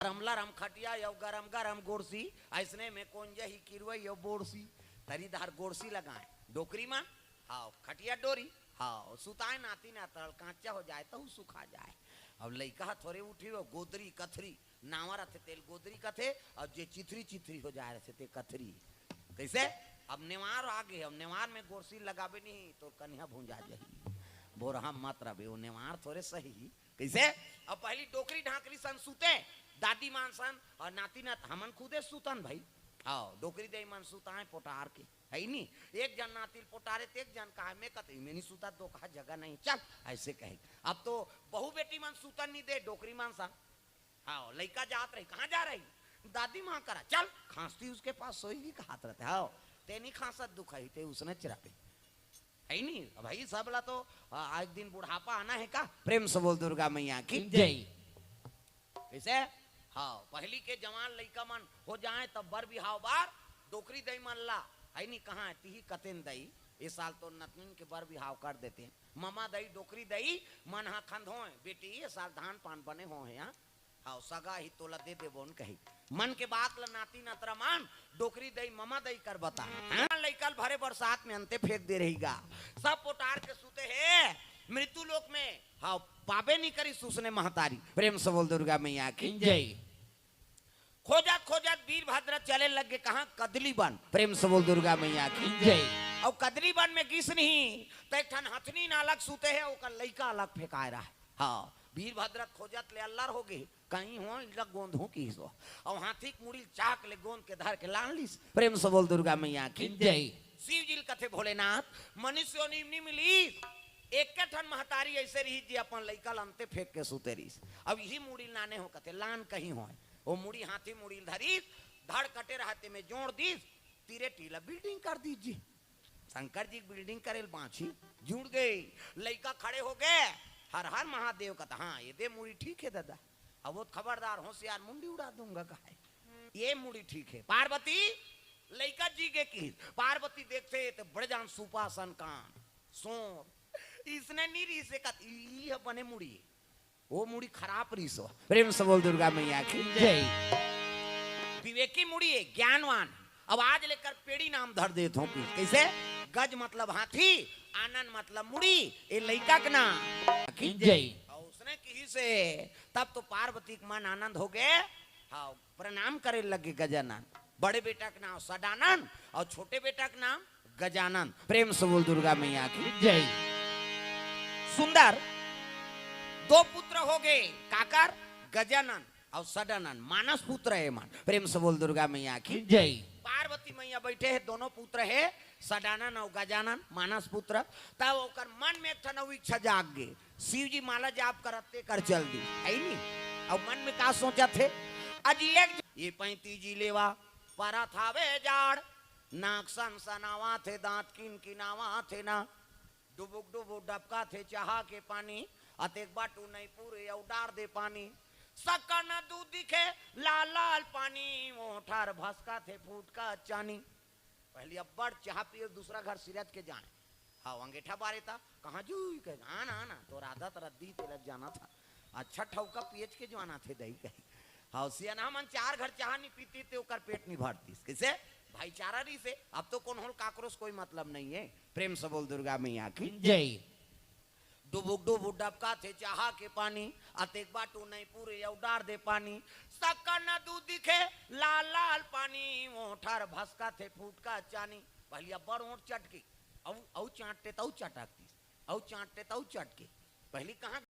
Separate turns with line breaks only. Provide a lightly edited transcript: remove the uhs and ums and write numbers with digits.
रमला रम खटिया यो गरम गरम गोरसी ऐसने में कौन जही किरवई यो बोरसी तरीदार गोरसी लगाए डोकरी मान हाँ खटिया डोरी हाँ सुताए नाती ना तरल कांचा हो जाए तो सुखा जाए। अब लइका थोड़े उठी हो गोदरी कथरी नावा रथे तेल गोदरी कथे और जे चिथरी चिथरी हो जाए रहे ते कथरी कैसे। अब नेवार आगे अब नेवार में गोरसी लगावे नहीं तो कन्या भूंजा जाही बोरहा मत रहे वो नेवार थोड़े सही कैसे। अब पहली डोकरी ढाकरी सन सूते दादी मान सन और नाती नात हमन खुदे सूतन भाई आओ डोकरी दे मन सूताए पोटार के है नी एक जन नातिल पोटारे ते एक जन कहा मैं कते में नहीं सूता तो कहा जगह नहीं चल ऐसे कहे। अब तो बहु बेटी मन सूतन नहीं दे डोकरी मान सन आओ लइका जात रही कहाँ जा रही दादी माँ करा चल खांसती उसके पास सोएगी का हाथ रहते आओ ते नहीं खांसत दुखाई ते उसने चिरापे है नहीं भाई सब ला तो आज दिन बुढ़ापा आना है का प्रेम से बोल दुर्गा मैया की जय कैसे। हाँ पहली के जवान लइका मन हो जाए तब बर बिहाव बार डोकरी दई मन ला है नहीं कहाँ है तिही कतेन दई इस साल तो नतनीन के बर बिहाव कर देते हैं मामा दई डोकरी दई मन हाँ खंध हो बेटी ये साल धान पान बने हो है यहाँ हाँ सगा ही तोला दे दे बोन कही मन के बात ला नाती नतरा मान डोकरी दई ममा दई कर बता लइकल भरे बरसात में अंते फेंक दे रहेगा सब पोटार के सूते है मृत्यु लोक में हाँ पापे नहीं करी सुसने महतारी प्रेम से बोल दुर्गा मैया की जय। खोजत खोजत वीरभद्र चले लगे कहा कदली बन प्रेम से बोल दुर्गा मैया की जय। और कदली बन में किस नहीं तो एक ठन हथनी नालक सूते है ओकर लइका अलग फेंकाए रहा है हाँ वीरभद्र खोजत ले अल्लाह हो गए कहीं हो इला गोंद हो की सो और हाथी मुड़ी चाक ले गोंद के धर के लान लीस प्रेम से बोल दुर्गा मैया की जय। शिव जी कथे भोलेनाथ मनुष्य नहीं मिली एक के ठन महतारी ऐसे रही जी अपन लइका लंते फेंक के सूते रही। अब यही मुड़ी लाने हो कथे लान कहीं हो वो मुड़ी हाथी मुड़ी धरी धड़ कटे रहते में जोड़ दी तीरे टीला बिल्डिंग कर दीजिए शंकर जी बिल्डिंग करे बाछी जुड़ गई लइका खड़े हो गए हर हर महादेव का हाँ ये दे मुड़ी ठीक है दादा अब वो खबरदार होशियार मुंडी उड़ा दूंगा कहा ये मुड़ी ठीक है। पार्वती लइका जी के की पार्वती देखते तो बड़े जान सुपासन कान सोर इसने नहीं री से कत बने मुड़ी वो मुड़ी खराब रीसो प्रेम से बोल दुर्गा मैया की जय। विवेकी मुड़ी है ज्ञानवान अब आज लेकर पेड़ी नाम धर देता हूँ कैसे गज मतलब हाथी आनंद मतलब मुड़ी ये लइका का नाम जय। और उसने किसी से तब तो पार्वती का मन आनंद हो गए हाँ प्रणाम करे लगे गजानन बड़े बेटा का नाम सदानंद और छोटे बेटा का नाम गजानन प्रेम से बोल दुर्गा मैया की जय। सुंदर दो पुत्र हो गए काकर गजानन और सदानंद मानस पुत्र है मान प्रेम से बोल दुर्गा मैया की जय। पार्वती मैया बैठे हैं दोनों पुत्र है सदानंद और गजानन मानस पुत्र तब ओकर मन में एक ठन इच्छा जाग गए शिव जी माला जाप करते कर चल दी है नहीं। और मन में का सोचा थे आज ये 35 जी लेवा परा थावे जाड़ नाक सन सनावा थे दांत किन किनावा थे ना डुबुक डुबुक डबका थे चाहा के पानी अतेक बाटू नहीं पूरे उडार दे पानी सक्का न दूध दिखे लाल लाल पानी मोठार भसका थे फूट का चानी पहले अब बड़ चाह पिए दूसरा घर सिरत के जाए हाँ अंगेठा बारे था कहाँ जू आना आना तो आदत रद्दी तिलक जाना था अच्छा ठौका पीएच के जाना थे दही कही हाँ सियाना मन 4 घर चाह नहीं पीती थे ओकर पेट नहीं भरती कैसे भाईचारा रही से अब तो कौन होल काकरोस कोई मतलब नहीं है प्रेम से बोल दुर्गा मैया की जय। डुबुक डुबुक डबका थे चाहा के पानी अतेक बाटू नहीं पूरे उडार दे पानी सक्का न दूध दिखे लाल लाल पानी मोठार भसका थे फूट का चानी पहले बड़ ओट चटके औ चाटते तौ चटकती औ चाटते तौ चटके पहली कहाँ